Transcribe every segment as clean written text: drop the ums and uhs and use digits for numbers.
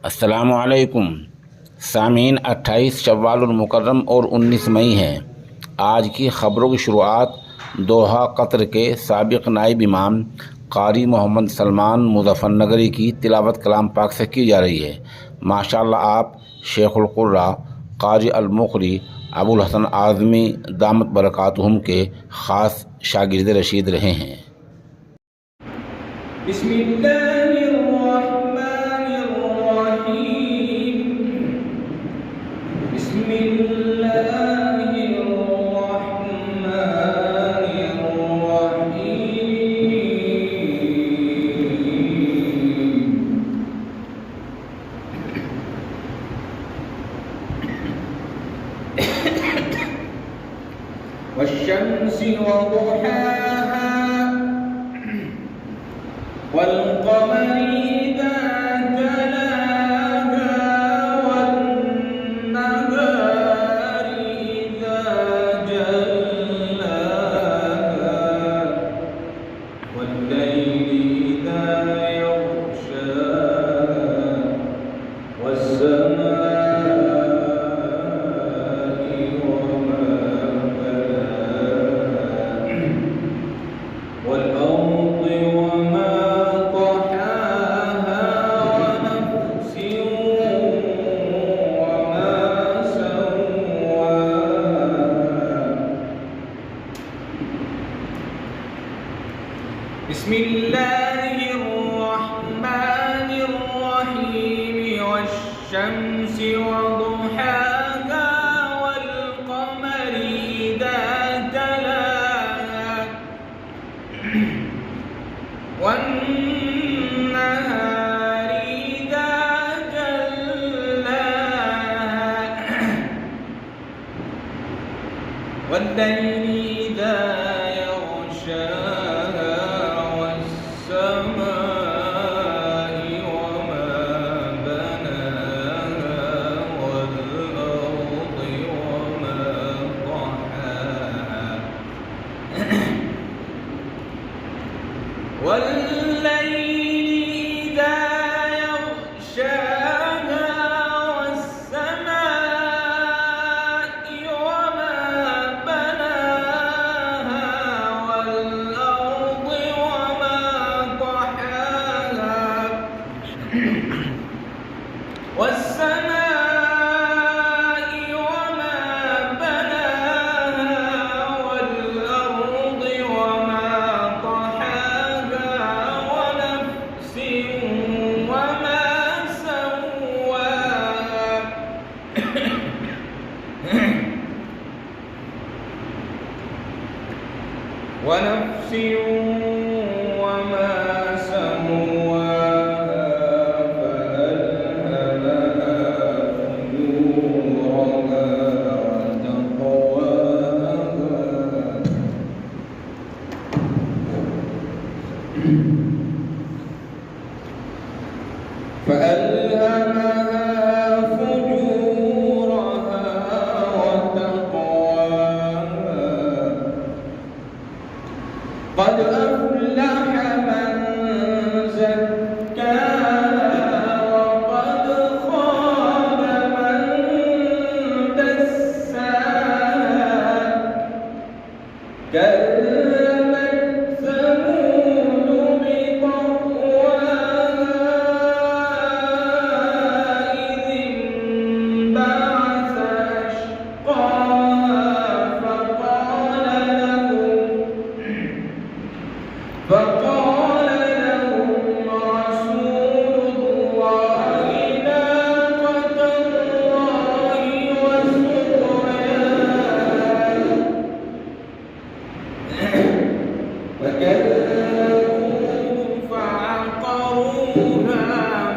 अस्सलामुअलैकुम सामीन। 28 शव्वालुल मुकर्रम और 19 मई है। आज की ख़बरों की शुरुआत दोहा कतर के साबिक़ नाइब इमाम कारी मोहम्मद सलमान मुज़फ़्फ़रनगरी की तिलावत कलाम पाक से की जा रही है। माशाअल्लाह आप शेखुल क़ुर्रा कारी अल मुक़री अबुल हसन आज़मी दामत बरकातुहुम के ख़ास शागिर्द रशीद रहे हैं। वश्शम्सि वदुहाहा वल्क़मरि इज़ा तलाहा वन्नहारि इज़ा जल्लाहा वल्लैलि इज़ा यग़शाहा वस्समाइ والأرض وما طحاها ونفس وما سواها بسم الله الرحمن الرحيم والشمس وضحاها والقمر إذا تلاها والنهار إذا جلاها والليل إذا يغشاها والسماء وما بناها والأرض وما طحاها والليل إذا يغشاها والسماء وما بناها والأرض وما طحاها والسماء وما بناها والأرض وما طحاها ونفس وما سواها ونفس وما سواها فألهمها فجورها وتقواها فألهمها فجورها وتقواها قد أفلح من زكاها وقد خاب من دساها كذبت ثمود بطغواها إذ انبعث أشقاها فقال لهم رسول الله ناقة الله وسقياها فكذبوه فعقروها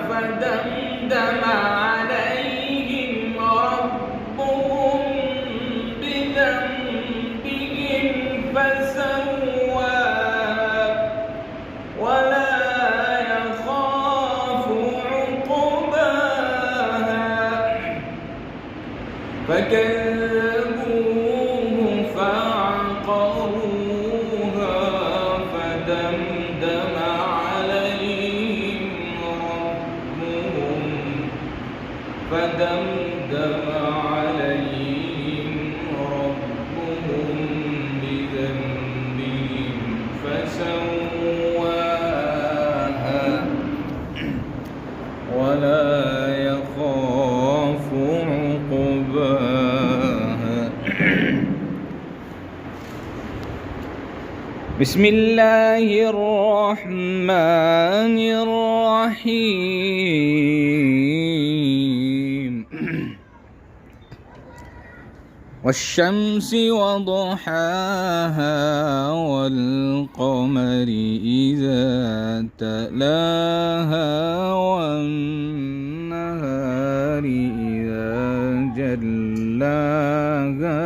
فدمدم عليهم ربهم بذنبهم فسواها ولا يخاف عقباها فكذبوه فعقروها فدمدم عليهم ربهم فدمدم عليهم ربهم بذنبهم فسواها ولا يخاف عقباها. بسم الله الرحمن الرحيم. والشمس وضحاها والقمر إذا تلاها والنهار إذا جلاها